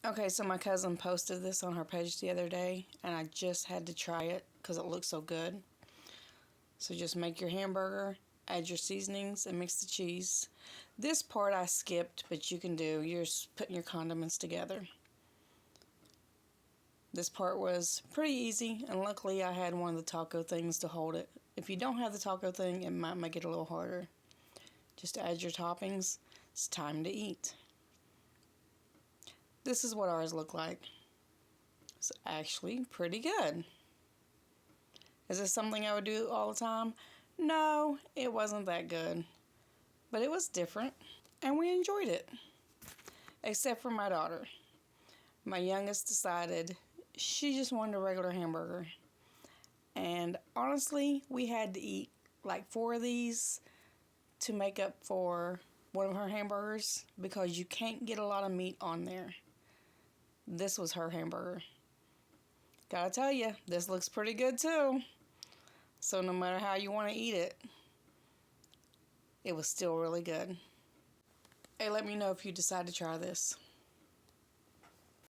Okay, so my cousin posted this on her page the other day, and I just had to try it because it looks so good. So just make your hamburger, add your seasonings, and mix the cheese. This part I skipped, but you can do. You're just putting your condiments together. This part was pretty easy, and luckily I had one of the taco things to hold it. If you don't have the taco thing, it might make it a little harder. Just add your toppings. It's time to eat. This is what ours look like. It's actually pretty good. Is this something I would do all the time? No, it wasn't that good. But it was different, and we enjoyed it. Except for my daughter. My youngest decided she just wanted a regular hamburger. And honestly, we had to eat like 4 of these to make up for one of her hamburgers because you can't get a lot of meat on there. This was her hamburger. Gotta tell you, this looks pretty good too. So no matter how you want to eat it, it was still really good. Hey, let me know if you decide to try this.